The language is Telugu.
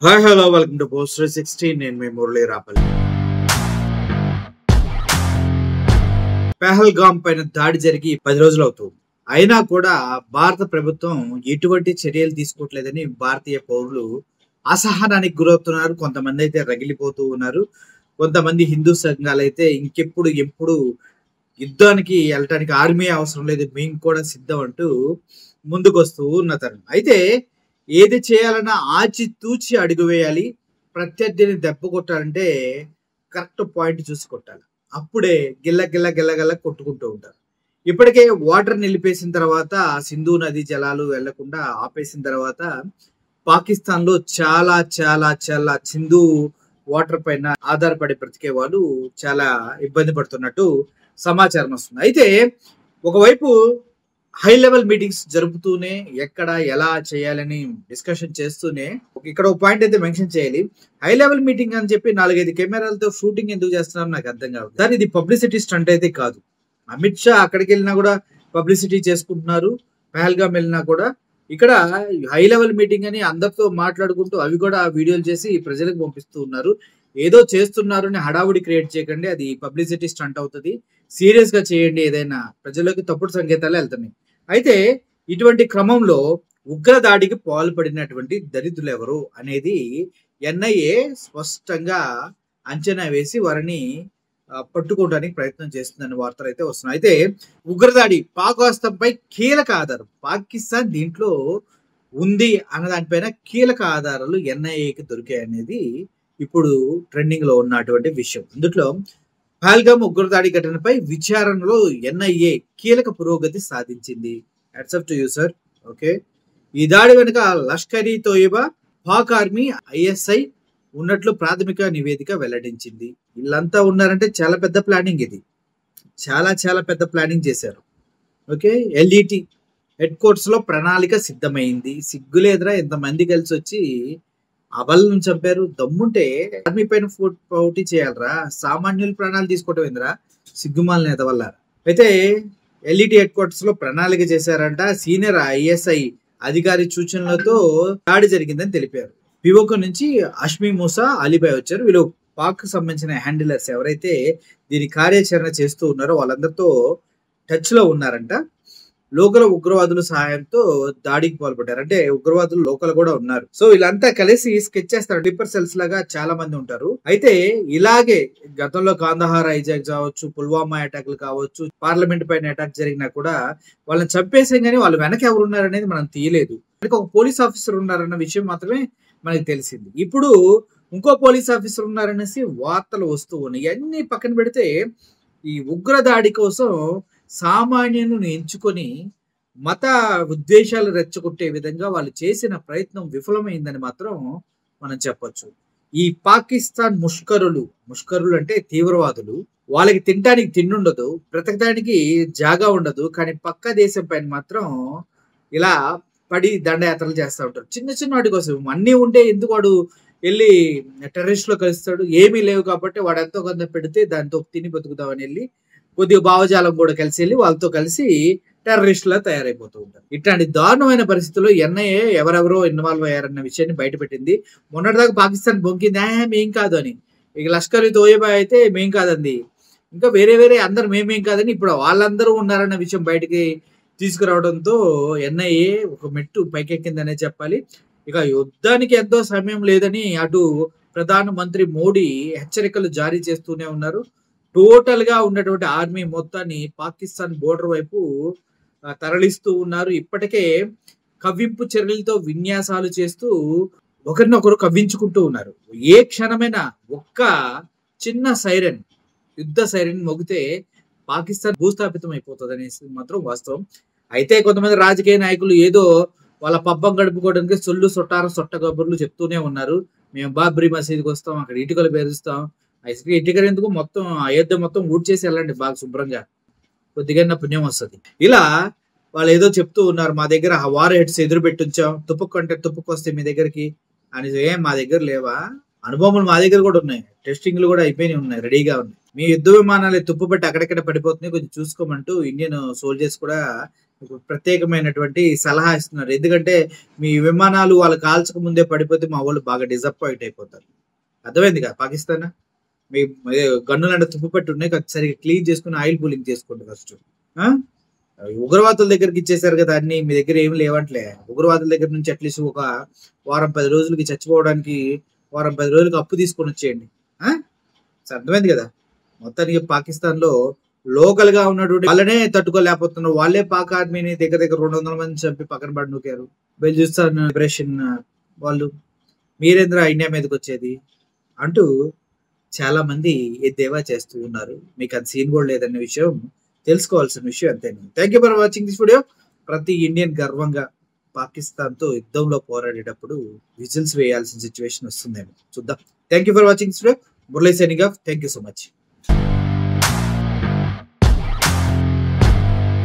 Hi hello welcome to post 360. నేను మీ మురళీ రాపల్లి. పెహల్గాం పైన దాడి జరిగి 10 రోజులు అవుతుంది. అయినా కూడా భారత ప్రభుత్వం ఎటువంటి చర్యలు తీసుకోవట్లేదని భారతీయ పౌరులు అసహనానికి గురవుతున్నారు. కొంతమంది అయితే రగిలిపోతూ ఉన్నారు. కొంతమంది హిందూ సంఘాలు అయితే ఎప్పుడు యుద్ధానికి వెళ్ళటానికి ఆర్మీ అవసరం లేదు, మేము కూడా సిద్ధం అంటూ ముందుకు వస్తూ ఉన్న తరుణం. అయితే ఏది చేయాలన్నా ఆచితూచి అడుగు వేయాలి. ప్రత్యర్థిని దెబ్బ కొట్టాలంటే కరెక్ట్ పాయింట్ చూసి కొట్టాలి. అప్పుడే గిల్ల కొట్టుకుంటూ ఉంటారు. ఇప్పటికే వాటర్ నిలిపేసిన తర్వాత, సింధు నది జలాలు వెళ్లకుండా ఆపేసిన తర్వాత పాకిస్తాన్ లో చాలా చాలా చాలా సింధు వాటర్ పైన ఆధారపడి బ్రతికే వాళ్ళు చాలా ఇబ్బంది పడుతున్నట్టు సమాచారం వస్తుంది. అయితే ఒకవైపు హై లెవెల్ మీటింగ్స్ జరుపుతూనే ఎక్కడ ఎలా చేయాలని డిస్కషన్ చేస్తూనే ఇక్కడ ఒక పాయింట్ అయితే మెన్షన్ చేయాలి. హై లెవెల్ మీటింగ్ అని చెప్పి 4-5 కెమెరాలతో షూటింగ్ ఎందుకు చేస్తున్నారో నాకు అర్థం కాదు. కానీ ఇది పబ్లిసిటీ స్టంట్ అయితే కాదు. అమిత్ షా అక్కడికి వెళ్ళినా కూడా పబ్లిసిటీ చేసుకుంటున్నారు. పెహల్గాం వెళ్ళినా కూడా ఇక్కడ హై లెవెల్ మీటింగ్ అని అందరితో మాట్లాడుకుంటూ అవి కూడా వీడియోలు చేసి ప్రజలకు పంపిస్తూ ఉన్నారు. ఏదో చేస్తున్నారు అని హడావుడి క్రియేట్ చేయకండి, అది పబ్లిసిటీ స్టంట్ అవుతుంది. సీరియస్ గా చేయండి. ఏదైనా ప్రజలకు తప్పుడు సంకేతాలు వెళ్తున్నాయి. అయితే ఇటువంటి క్రమంలో ఉగ్ర దాడికి పాల్పడినటువంటి దరిద్రులు ఎవరు అనేది ఎన్ఐఏ స్పష్టంగా అంచనా వేసి వారిని పట్టుకోవడానికి ప్రయత్నం చేస్తుందని వార్తలు అయితే వస్తున్నాయి. అయితే ఉగ్రదాడి పాక్ వాస్తవంపై కీలక ఆధారం పాకిస్తాన్ దీంట్లో ఉంది అన్న దానిపైన కీలక ఆధారాలు ఎన్ఐఏకి దొరికాయి అనేది ఇప్పుడు ట్రెండింగ్ లో ఉన్నటువంటి విషయం. అందులో పహల్గాం ఉగ్రదాడి ఘటనపై విచారణలో ఎన్ఐఏ కీలక పురోగతి సాధించింది. Hats off to you sir. Okay, ఈ దాడి వెనుక లష్కర్ ఈ తోయిబా, పాక్ ఆర్మీ, ఐఎస్ఐ ఉన్నట్లు ప్రాథమిక నివేదిక వెల్లడించింది. వీళ్ళంతా ఉన్నారంటే చాలా పెద్ద ప్లానింగ్, ఇది చాలా చాలా పెద్ద ప్లానింగ్ చేశారు. ఓకే, ఎల్ఈటి హెడ్ క్వార్టర్స్ లో ప్రణాళిక సిద్ధమైంది. సిగ్గులేదురా ఇంతమంది కలిసి వచ్చి అబలను చంపారు. దమ్ముంటే ఆర్మీ పైన పోటీ చేయాలరా, సామాన్యుల ప్రాణాలు తీసుకోవటం ఏందిరా, సిగ్గుమాల నేత వల్ల. అయితే ఎల్ఈటి హెడ్ క్వార్టర్స్ లో ప్రణాళిక చేశారంట. సీనియర్ ఐఎస్ఐ అధికారి సూచనలతో దాడి జరిగిందని తెలిపారు. పివోక నుంచి అష్మి మూసా, అలీబాయ్ వచ్చారు. వీళ్ళు పాక్ సంబంధించిన హ్యాండిలర్స్ ఎవరైతే దీని కార్యాచరణ చేస్తూ ఉన్నారో వాళ్ళందరితో టచ్ లో ఉన్నారంట. లోకల్ ఉగ్రవాదుల సహాయంతో దాడికి పాల్పడ్డారు. అంటే ఉగ్రవాదులు లోకల్ కూడా ఉన్నారు. సో వీళ్ళంతా కలిసి స్కెచ్ చేస్తారు. డిప్పర్ సెల్స్ లాగా చాలా మంది ఉంటారు. అయితే ఇలాగే గతంలో కాందహార్ హైజాక్ కావచ్చు, పుల్వామా అటాక్లు కావచ్చు, పార్లమెంట్ పైన అటాక్ జరిగినా కూడా వాళ్ళని చంపేసాం కానీ వాళ్ళు వెనక ఎవరు ఉన్నారనేది మనం తీయలేదు. ఒక పోలీస్ ఆఫీసర్ ఉన్నారన్న విషయం మాత్రమే మనకి తెలిసింది. ఇప్పుడు ఇంకో పోలీస్ ఆఫీసర్ ఉన్నారనేసి వార్తలు వస్తూ ఉన్నాయి. అన్ని పక్కన పెడితే ఈ ఉగ్రదాడి కోసం సామాన్యులను ఎంచుకొని మత ఉద్దేశాలు రెచ్చగొట్టే విధంగా వాళ్ళు చేసిన ప్రయత్నం విఫలమైందని మాత్రం మనం చెప్పొచ్చు. ఈ పాకిస్తాన్ ముష్కరులు అంటే తీవ్రవాదులు. వాళ్ళకి తినడానికి తిండి ఉండదు, బ్రతకడానికి జాగా ఉండదు. కానీ పక్క దేశం పైన మాత్రం ఇలా పడి దండయాత్రలు చేస్తూ ఉంటారు. చిన్న చిన్న వాటి కోసం. అన్నీ ఉంటే ఎందుకు వాడు వెళ్ళి టెర్రరిస్ట్ లో కలుస్తాడు? ఏమీ లేవు కాబట్టి వాడు ఎంతో కొంత పెడితే దాంతో తిని బతుకుతామని వెళ్ళి కొద్దిగా భావజాలం కూడా కలిసి వెళ్ళి వాళ్ళతో కలిసి టెర్రరిస్టులా తయారైపోతూ ఉంటారు. ఇట్లాంటి దారుణమైన పరిస్థితుల్లో ఎన్ఐఏ ఎవరెవరో ఇన్వాల్వ్ అయ్యారన్న విషయాన్ని బయటపెట్టింది. మొన్నటిదాకా పాకిస్తాన్ బొంకింది, మేం కాదు అని. ఇక లష్కర్ ఈ తోయిబా అయితే మేం కాదండి, ఇంకా వేరే అందరు మేమేం కాదని ఇప్పుడు వాళ్ళందరూ ఉన్నారన్న విషయం బయటికి తీసుకురావడంతో ఎన్ఐఏ ఒక మెట్టు పైకెక్కిందనే చెప్పాలి. ఇక యుద్ధానికి ఎంతో సమయం లేదని అటు ప్రధానమంత్రి మోడీ హెచ్చరికలు జారీ చేస్తూనే ఉన్నారు. టోటల్ గా ఉన్నటువంటి ఆర్మీ మొత్తాన్ని పాకిస్తాన్ బోర్డర్ వైపు తరలిస్తూ ఉన్నారు. ఇప్పటికే కవ్వింపు చర్యలతో విన్యాసాలు చేస్తూ ఒకరినొకరు కవ్వించుకుంటూ ఉన్నారు. ఏ క్షణమైనా ఒక్క చిన్న సైరన్, యుద్ధ సైరన్ మోగితే పాకిస్తాన్ భూస్థాపితం అయిపోతుంది అనేసి మాత్రం వాస్తవం. అయితే కొంతమంది రాజకీయ నాయకులు ఏదో వాళ్ళ పబ్బం గడుపుకోవడానికి సొట్ట కబుర్లు చెప్తూనే ఉన్నారు. మేము బాబ్రీ మసీద్కి వస్తాం, అక్కడ ఇటుకలు పేరుస్తాం. ఇటుకలు ఎందుకు, మొత్తం అయోధ్య మొత్తం ఊడ్చేసి వెళ్ళండి బాగా శుభ్రంగా, కొద్దిగా పుణ్యం వస్తుంది. ఇలా వాళ్ళు ఏదో చెప్తూ ఉన్నారు. మా దగ్గర వార్ హెడ్స్ ఎదురు పెట్టించాం, తుప్పుకు అంటే తుప్పుకు వస్తే మీ దగ్గరికి అని. మా దగ్గర లేవా? అనుభవములు మా దగ్గర కూడా ఉన్నాయి, టెస్టింగ్లు కూడా అయిపోయినాయి, ఉన్నాయి, రెడీగా ఉన్నాయి. మీ యుద్ధ విమానాలు తుప్పు పెట్టి అక్కడెక్కడ పడిపోతున్నాయి, కొంచెం చూసుకోమంటూ ఇండియన్ సోల్జర్స్ కూడా ఒక ప్రత్యేకమైనటువంటి సలహా ఇస్తున్నారు. ఎందుకంటే మీ విమానాలు వాళ్ళు కాల్చక ముందే పడిపోతే మా వాళ్ళు బాగా డిసప్పాయింట్ అయిపోతారు. అర్థమైంది కదా పాకిస్తాన్. మీ గన్నులంటే తుప్పు ఉన్నాయి కదా, సరిగ్గా క్లీన్ చేసుకుని ఆయిల్ కూలింగ్ చేసుకోండి ఫస్ట్. ఉగ్రవాదుల దగ్గరికి ఇచ్చేసారు కదా అన్ని, మీ దగ్గర ఏమి లేవట్లే. ఉగ్రవాదుల దగ్గర నుంచి అట్లీస్ట్ ఒక వారం 10 రోజులకి చచ్చిపోవడానికి వారం 10 రోజులకి అప్పు తీసుకొని వచ్చేయండి. అర్థమైంది కదా. మొత్తానికి పాకిస్తాన్ లో లోకల్ గా ఉన్నటువంటి వాళ్ళనే తట్టుకోలేకపోతున్నారు. వాళ్ళే పాక్ ఆర్మీని దగ్గర 200 మంది చంపి పక్కన పడి నూకారు. బెల్జిస్తాన్ లిబరేషన్ వాళ్ళు, మీరేంద్ర ఇండియా మీదకి వచ్చేది అంటూ చాలా మంది ఎద్దేవా చేస్తూ ఉన్నారు. మీకు అది సీన్ కూడా లేదనే విషయం తెలుసుకోవాల్సిన విషయం అంతేనా. Thank you for watching this video. ప్రతి ఇండియన్ గర్వంగా పాకిస్తాన్ తో యుద్ధంలో పోరాడేటప్పుడు విజిల్స్ వేయాల్సిన సిచ్యువేషన్ వస్తుందేమో చూద్దాం. Thank you for watching this video. Murali signing off. Thank you so much.